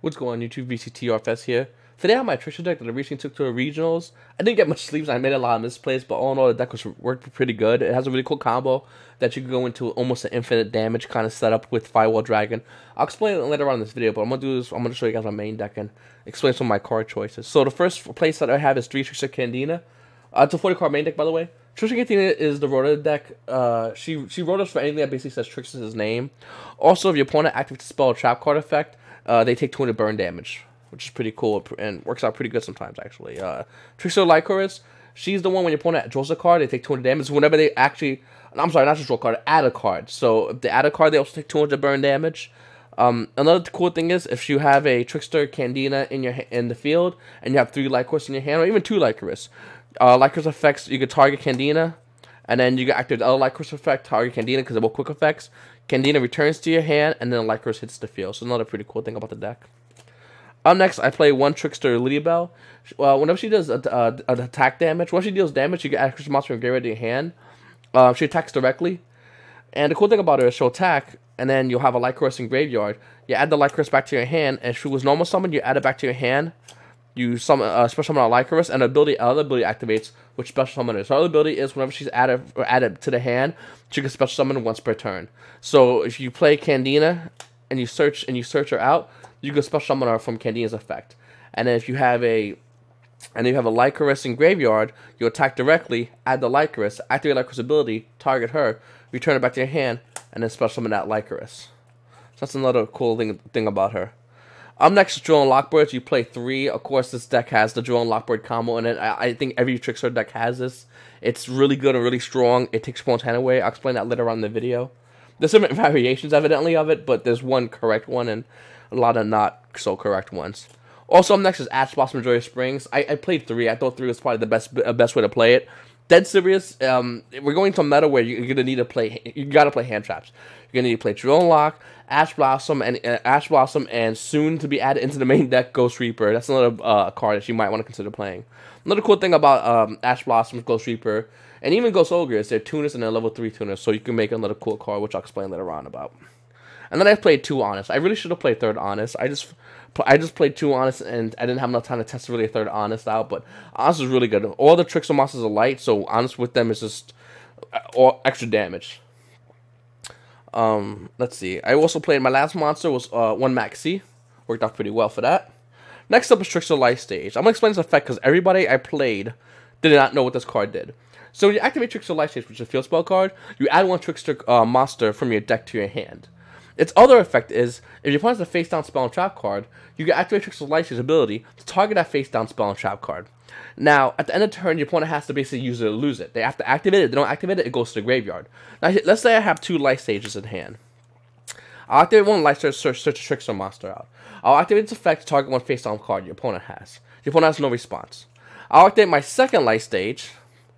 What's going on YouTube? vctrfs here. Today I have my Trickster deck that I recently took to the regionals. I didn't get much sleeves, I made a lot of misplays, but all in all the deck worked pretty good. It has a really cool combo that you can go into almost an infinite damage kind of setup with Firewall Dragon. I'll explain it later on in this video, but I'm going to show you guys my main deck and explain some of my card choices. So the first place that I have is 3 Trickster Candina. It's a 40 card main deck, by the way. Trickster Candina is the Rota deck. She wrote us for anything that basically says Trickster's name. Also, if your opponent activates the spell or trap card effect, they take 200 burn damage, which is pretty cool and works out pretty good sometimes, actually. Trickster Lycoris, she's the one when your opponent draws a card, they take 200 damage. Whenever they actually, I'm sorry, not just draw a card, add a card. So if they add a card, they also take 200 burn damage. Another cool thing is if you have a Trickster Candina in the field and you have 3 Lycoris in your hand, or even 2 Lycoris, Lycoris effects, you can target Candina, and then you can activate the other Lycoris effect, target Candina because they're both quick effects. Candina returns to your hand, and then Lycoris hits the field. So another pretty cool thing about the deck. Up next, I play 1 Trickster Lydia Bell. Whenever she does an attack damage, once she deals damage, you can add Crystal Monster from graveyard to your hand. She attacks directly. And the cool thing about her is she'll attack, and then you'll have a Lycoris in graveyard. You add the Lycoris back to your hand, and if she was normal summoned, you add it back to your hand. You summon special summon a Lycoris, and the other ability activates, which special summon is. Her other ability is whenever she's added to the hand, she can special summon once per turn. So if you play Candina and you search her out, you can special summon her from Candina's effect. And then if you have a Lycoris in graveyard, you attack directly, add the Lycoris, activate Lycoris ability, target her, return it back to your hand, and then special summon that Lycoris. So that's another cool thing about her. Up next is Drill and Lockbirds. You play 3. Of course, this deck has the Drill and Lockbird combo in it. I think every Trickster deck has this. It's really good and really strong. It takes opponent's hand away. I'll explain that later on in the video. There's some variations, evidently, of it, but there's one correct one and a lot of not so correct ones. Also, up next is Ash Blossom Joyous Springs. I played 3. I thought 3 was probably the best way to play it. Dead serious. We're going to a meta where you're gonna need to play. You gotta play hand traps. You're gonna need to play Drill and Lock, Ash Blossom, and soon to be added into the main deck, Ghost Reaper. That's another card that you might want to consider playing. Another cool thing about Ash Blossom, Ghost Reaper, and even Ghost Ogre is they're tuners and they're level 3 tuners, so you can make another cool card, which I'll explain later on about. And then I played 2 Honest. I really should have played 3rd Honest. I just played 2 Honest, and I didn't have enough time to test really a 3rd Honest out, but Honest is really good. All the Trickster monsters are light, so Honest with them is just all extra damage. Let's see. I also played, my last monster was 1 Maxi. Worked out pretty well for that. Next up is Trickster Life Stage. I'm going to explain this effect because everybody I played did not know what this card did. So when you activate Trickster Life Stage, which is a field spell card, you add 1 Trickster monster from your deck to your hand. Its other effect is, if your opponent has a face-down spell and trap card, you can activate Trickster Life Stage's ability to target that face-down spell and trap card. Now, at the end of the turn, your opponent has to basically use it or lose it. They have to activate it. If they don't activate it, it goes to the graveyard. Now, let's say I have 2 Life Stages in hand. I'll activate 1 Life Stage, search a Trickster monster out. I'll activate its effect to target 1 face-down card your opponent has. Your opponent has no response. I'll activate my 2nd Life Stage,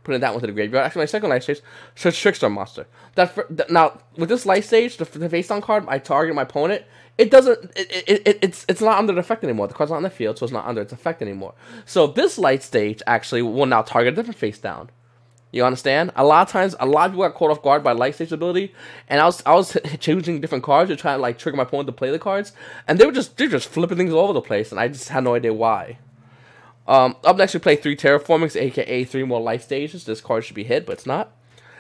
putting that one to the graveyard. Actually, my 2nd Life Stage, search Trickster monster. Now, with this Life Stage, the face-down card, I target my opponent. It doesn't. It's not under the effect anymore. The card's not on the field, so it's not under its effect anymore. So this Light Stage actually will now target a different face-down. You understand? A lot of times, a lot of people got caught off guard by Light Stage ability, and I was choosing different cards to try to like trigger my opponent to play the cards, and they're just flipping things all over the place, and I just had no idea why. Up next, we play 3 Terraformings, aka 3 more Life Stages. This card should be hit, but it's not.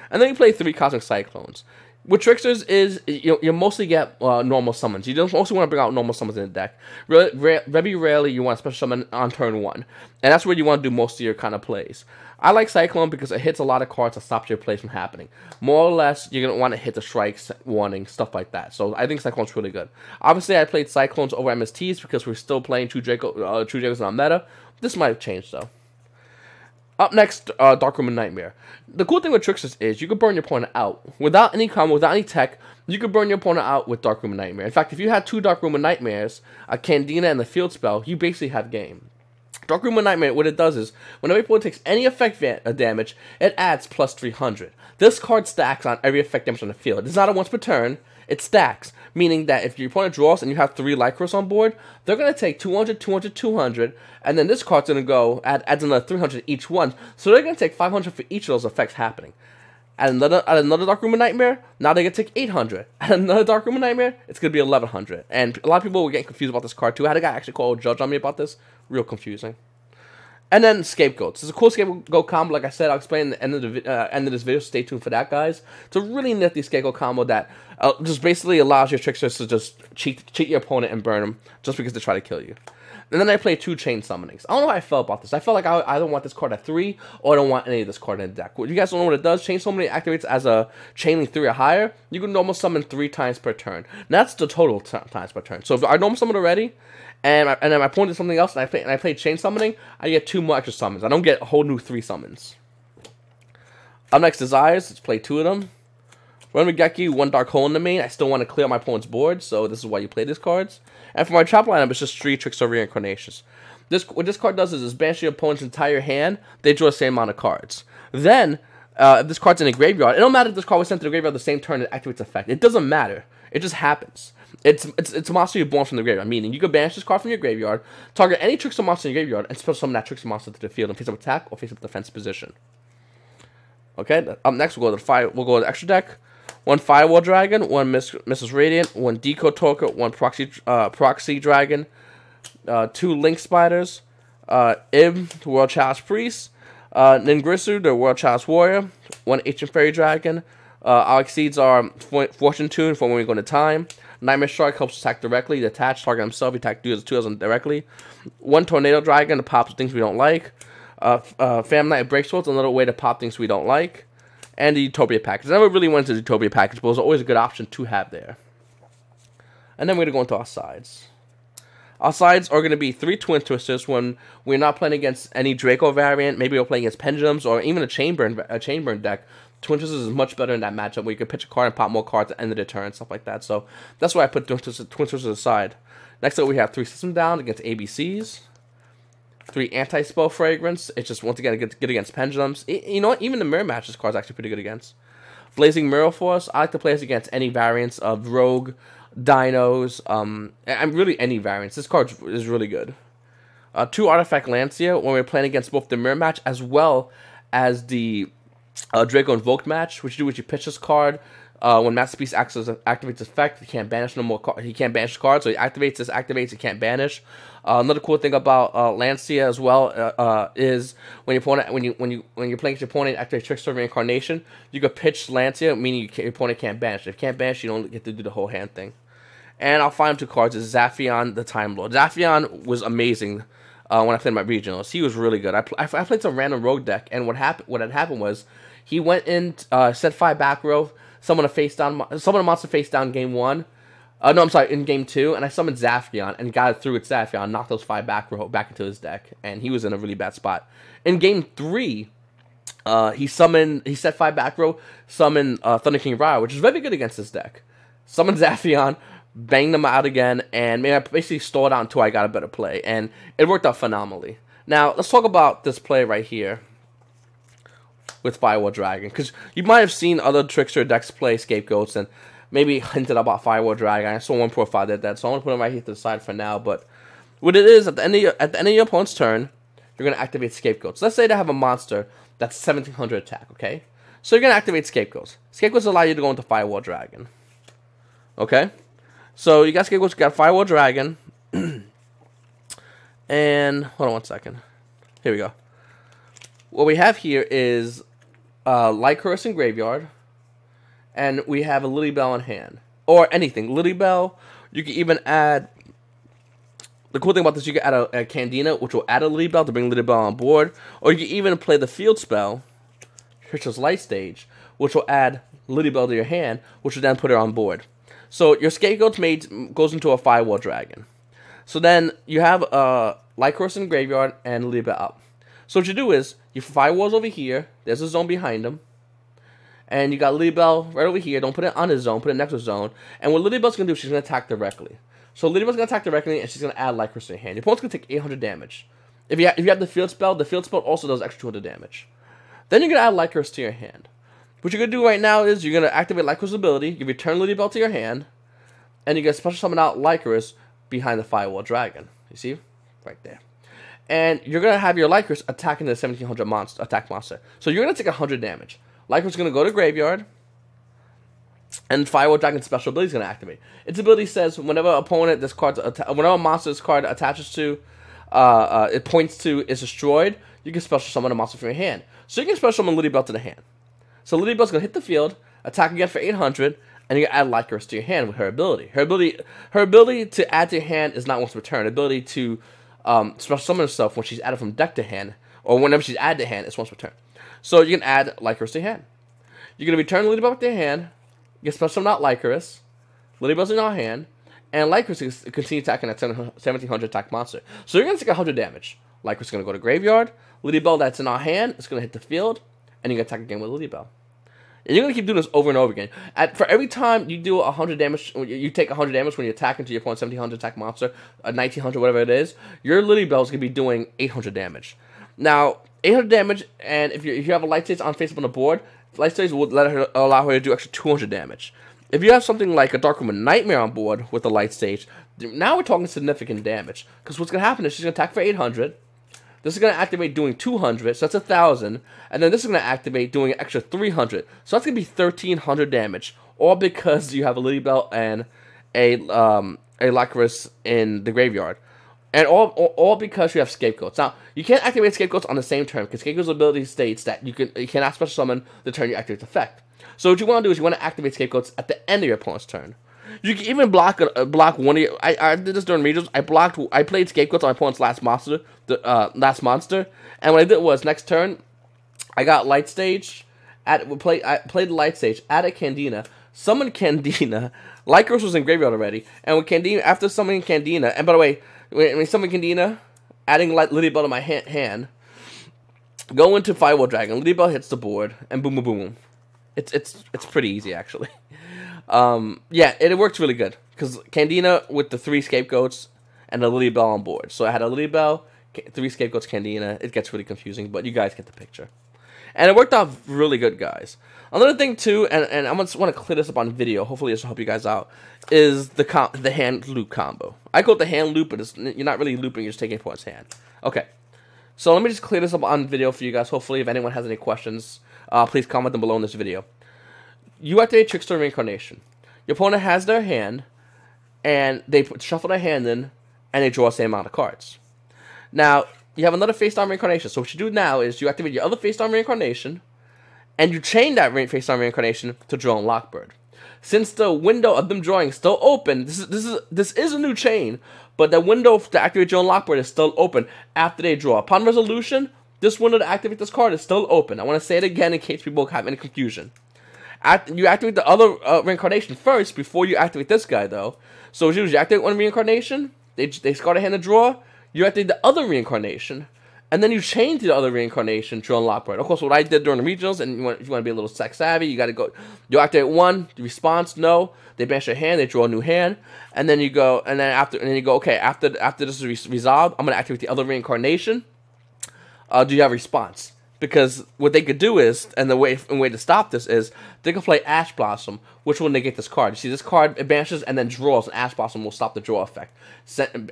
And then you play 3 Cosmic Cyclones. With Tricksters is, you mostly get normal summons. You don't also want to bring out normal summons in the deck. Very rarely you want to special summon on turn 1. And that's where you want to do most of your kind of plays. I like Cyclone because it hits a lot of cards that stops your plays from happening. More or less, you're going to want to hit the strikes, warning, stuff like that. So I think Cyclone's really good. Obviously, I played Cyclones over MSTs because we're still playing True Dracos on meta. This might have changed, though. Up next, Darkroom and Nightmare. The cool thing with Tricksters is you can burn your opponent out. Without any combo, without any tech, you can burn your opponent out with Darkroom and Nightmare. In fact, if you had 2 Darkroom and Nightmares, a Candina and the field spell, you basically have game. Darkroom and Nightmare, what it does is, whenever your opponent takes any effect damage, it adds plus 300. This card stacks on every effect damage on the field. It's not a once per turn. It stacks, meaning that if your opponent draws and you have 3 Lycoris on board, they're going to take 200, 200, 200, and then this card's going to go, adds another 300 each one, so they're going to take 500 for each of those effects happening. At another Dark Room of Nightmare, now they get to take 800. At another Dark Room of Nightmare, it's going to be 1100. And a lot of people were getting confused about this card, too. I had a guy actually call a judge on me about this. Real confusing. And then Scapegoats. It's a cool Scapegoat combo. Like I said, I'll explain at the end of this video. Stay tuned for that, guys. It's a really nifty Scapegoat combo that just basically allows your Tricksters to just cheat your opponent and burn them just because they try to kill you. And then I play 2 Chain Summonings. I don't know how I felt about this. I felt like I either want this card at 3 or I don't want any of this card in the deck. Well, you guys don't know what it does. Chain Summoning activates as a Chain Link 3 or higher. You can normal summon 3 times per turn. And that's the total times per turn. So if I normal summon already, and then my opponent did something else, and I play Chain Summoning, I get 2 more extra summons. I don't get a whole new 3 summons. Up next, Desires. Let's play 2 of them. Run Regeki, 1 Dark Hole in the main. I still want to clear my opponent's board, so this is why you play these cards. And for my trap lineup, it's just 3 Trickster Reincarnations. What this card does is banish your opponent's entire hand. They draw the same amount of cards. Then, if this card's in a graveyard, it don't matter if this card was sent to the graveyard the same turn it activates effect. It doesn't matter. It just happens. It's a monster you're born from the graveyard. Meaning, you can banish this card from your graveyard, target any Trickster monster in your graveyard, and special summon that Trickster monster to the field in face-up attack or face-up defense position. Okay. Up next, we'll go to the extra deck. 1 Firewall Dragon, 1 Mrs. Radiant, 1 Decode Talker, 1 Proxy Dragon, 2 Link Spiders, Ib, the World Chalice Priest, Ningrisu, the World Chalice Warrior, 1 Ancient Fairy Dragon. Our exceeds are Fortune Tune for when we go into time. Nightmare Shark helps attack directly. The attach target himself, he attack 2 directly. 1 Tornado Dragon to pop things we don't like. Phantom Knight Break Swords, another way to pop things we don't like. And the Utopia package. I never really went to the Utopia package, but it was always a good option to have there. And then we're going to go into our sides. Our sides are going to be 3 Twin Twisters when we're not playing against any Draco variant. Maybe we're playing against Pendulums or even a Chainburn deck. Twin Twisters is much better in that matchup where you can pitch a card and pop more cards at the end of the turn and stuff like that. So that's why I put Twin Twisters aside. Next up, we have 3 System Down against ABCs. 3 Anti-Spell Fragrance. It's just, once again, good against Pendulums. You know what? Even the Mirror Match, this card's actually pretty good against. Blazing Mirror Force. I like to play this against any variants of Rogue, Dinos, and really any variants. This card is really good. 2 Artifact Lancia when we're playing against both the Mirror Match as well as the Draco Invoked match. What you do is you pitch this card. When Masterpiece activates effect, he can't banish no more. He can't banish cards, so he activates, he can't banish. Another cool thing about Lancia as well is when you're playing against your opponent, activate Trickster Reincarnation, you can pitch Lancia, meaning your opponent can't banish. If you can't banish, you don't get to do the whole hand thing. And our final 2 cards is Zaphion, the Time Lord. Zaphion was amazing when I played my regionals. He was really good. I played some random rogue deck, and what had happened was he went in, set 5 back row, summon a monster face down game 1. No, I'm sorry, in game 2, and I summoned Zaphion and got it through with Zaphion, knocked those 5 back row back into his deck, and he was in a really bad spot. In game 3, he set 5 back row, summoned Thunder King Raya, which is very good against this deck. Summoned Zaphion, banged them out again, and I basically stalled out until I got a better play, and it worked out phenomenally. Now, let's talk about this play right here with Firewall Dragon, because you might have seen other Trickster decks play Scapegoats and maybe hinted about Firewall Dragon. I saw one profile that did that, so I'm going to put it right here to the side for now. But what it is, at the end of your opponent's turn, you're going to activate Scapegoats. Let's say they have a monster that's 1700 attack, okay? So you're going to activate Scapegoats. Scapegoats allow you to go into Firewall Dragon. Okay? So you got Scapegoats, you got Firewall Dragon. And, hold on one second. Here we go. What we have here is Light Curse in Graveyard. And we have a Lily Bell in hand. Or anything. Lily Bell. You can even add... The cool thing about this, you can add a Candina, which will add a Lily Bell to bring Lily Bell on board. Or you can even play the field spell, Trickster's Light Stage, which will add Lily Bell to your hand, which will then put her on board. So your Scapegoat goes into a Firewall Dragon. So then you have Light Curse in the graveyard and Lily Bell up. So what you do is, you Firewalls over here, there's a zone behind him, and you got Lily Bell right over here. Don't put it on his zone, put it next to his zone. And what Lily Bell's going to do, she's going to attack directly. So Lily Bell's going to attack directly, and she's going to add Light Curse to your hand. Your opponent's going to take 800 damage. If you have the field spell also does extra 200 damage. Then you're going to add Light Curse to your hand. What you're going to do right now is, you're going to activate Light Curse ability, you return Lily Bell to your hand, and you're going to special summon out Light Curse behind the Firewall Dragon. You see? Right there. And you're going to have your Light Curse attacking the 1700 attack monster. So you're going to take 100 damage. Lycra's going to go to graveyard, and Firewall Dragon's special ability is going to activate. Its ability says whenever whenever a monster this card attaches to, it points to, is destroyed, you can special summon a monster from your hand. So you can special summon Liddy Bell to the hand. So Liddy Bell's going to hit the field, attack again for 800, and you can add Lycra to your hand with her ability. Her ability to add to your hand is not once per turn. Her ability to special summon herself when she's added from deck to hand, or whenever she's added to hand, is once per turn. So you can add Lycra to your hand. You're going to return Liddy Bell to your hand, you can special summon out Lycra, Liddy Bell's in your hand, and Lycra can continue attacking that 1700 attack monster. So you're going to take 100 damage. Lycra's going to go to graveyard, Liddy Bell that's in our hand is going to hit the field, and you're going to attack again with Liddy Bell. And you're going to keep doing this over and over again. For every time you do 100 damage, you take 100 damage when you attack into your opponent's 1700 attack monster, 1900, whatever it is, your Liddy Bell is going to be doing 800 damage. Now, 800 damage, and if you have a light stage on face up on the board, light stage will allow her to do extra 200 damage. If you have something like a Dark Room Nightmare on board with a light stage, now we're talking significant damage. Because what's going to happen is she's going to attack for 800. This is going to activate doing 200, so that's 1,000. And then this is going to activate doing an extra 300. So that's going to be 1,300 damage. All because you have a Liddy Bell and a Lycra in the graveyard. And all because you have Scapegoats. Now, you can't activate Scapegoats on the same turn, because Scapegoat's ability states that you cannot special summon the turn you activate its effect. So what you want to do is you want to activate Scapegoats at the end of your opponent's turn. You can even block one of your... I did this during regionals. I played Scapegoats on my opponent's last monster, and what I did was, next turn, I got Light Stage, I played the Light Stage, added Candina, summoned Candina, Lycra was in graveyard already, and with Candina, after summoning Candina, and by the way, when I summon Candina, adding Liddy Bell to my hand, go into Firewall Dragon, Liddy Bell hits the board, and boom, boom, boom. It's pretty easy, actually. Yeah, it works really good, because Candina with the 3 Scapegoats and a Liddy Bell on board. So I had a Liddy Bell, 3 Scapegoats, Candina. It gets really confusing, but you guys get the picture. And it worked out really good, guys. Another thing, too, and I just want to clear this up on video, hopefully this will help you guys out, is the hand loop combo. I call it the hand loop, but you're not really looping, you're just taking it for its hand. Okay, so let me just clear this up on video for you guys. Hopefully, if anyone has any questions, please comment them below in this video. You activate Trickster Reincarnation. Your opponent has their hand, and they shuffle their hand in, and they draw the same amount of cards. Now, you have another face-down reincarnation. So what you do now is you activate your other face-down reincarnation, and you chain that face-down reincarnation to draw on Lockbird. Since the window of them drawing is still open, this is a new chain, but the window to activate Joan Lockbird is still open after they draw. Upon resolution, this window to activate this card is still open. I want to say it again in case people have any confusion. You activate the other reincarnation first before you activate this guy, though. So as you activate one reincarnation, they discard a hand to draw. You activate the other reincarnation, and then you chain to the other reincarnation, draw and Lockbird. Of course, what I did during the regionals, and if you want to be a little tech savvy, you got to go. You activate one, the response, no. They banish their hand, they draw a new hand, and then you go, okay. After this is resolved, I'm gonna activate the other reincarnation. Do you have a response? Because what they could do is, and the way to stop this is, they can play Ash Blossom, which will negate this card. You see, this card it banishes and then draws, and Ash Blossom will stop the draw effect.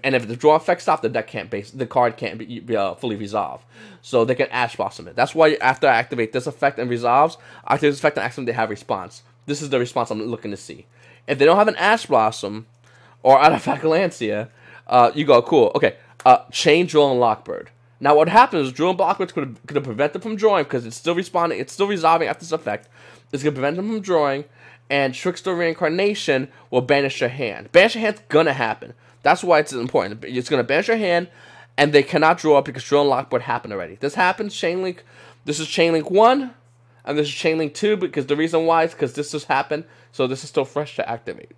And if the draw effect stops, the card can't be fully resolved. So they can Ash Blossom it. That's why after I activate this effect and resolves, I activate this effect and ask them they have response. This is the response I'm looking to see. If they don't have an Ash Blossom or Artifact Lancia, you go, cool, okay, chain, draw, and Lockbird. Now, what happens is Drill and Blockbirds could have prevented them from drawing because it's still responding, it's still resolving after this effect. It's going to prevent them from drawing, and Trickster Reincarnation will banish your hand. Banish your hand's going to happen. That's why it's important. It's going to banish your hand, and they cannot draw because Drill and Lockbird happened already. This happens, Chain Link. This is Chain Link 1, and this is Chain Link 2 because the reason why is because this just happened, so this is still fresh to activate.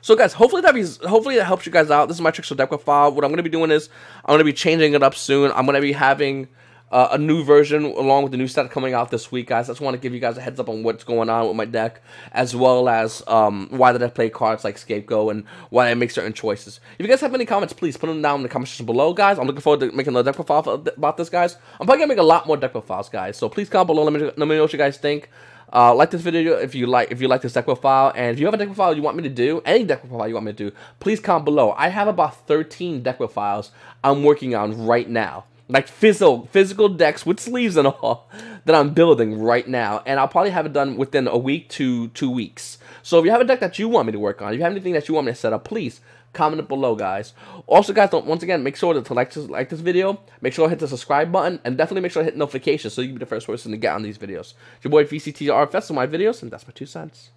So guys, hopefully that helps you guys out. This is my Trickster deck profile. What I'm going to be doing is I'm going to be changing it up soon. I'm going to be having a new version along with the new set coming out this week, guys. I just want to give you guys a heads up on what's going on with my deck, as well as why did I play cards like Scapegoat and why I make certain choices. If you guys have any comments, please put them down in the comment section below, guys. I'm looking forward to making another deck profile about this, guys. I'm probably going to make a lot more deck profiles, guys. So please comment below. Let me know what you guys think. Like this video if you like this deck profile, and if you have a deck profile you want me to do, any deck profile you want me to do, please comment below. I have about 13 deck profiles I'm working on right now. like physical decks with sleeves and all that I'm building right now, and I'll probably have it done within a week to 2 weeks. So if you have a deck that you want me to work on, if you have anything that you want me to set up, please comment it below, guys. Also, guys, once again, make sure to like this video, make sure to hit the subscribe button, and definitely make sure to hit notifications so you can be the first person to get on these videos. It's your boy vctrfs on my videos, and that's my 2 cents.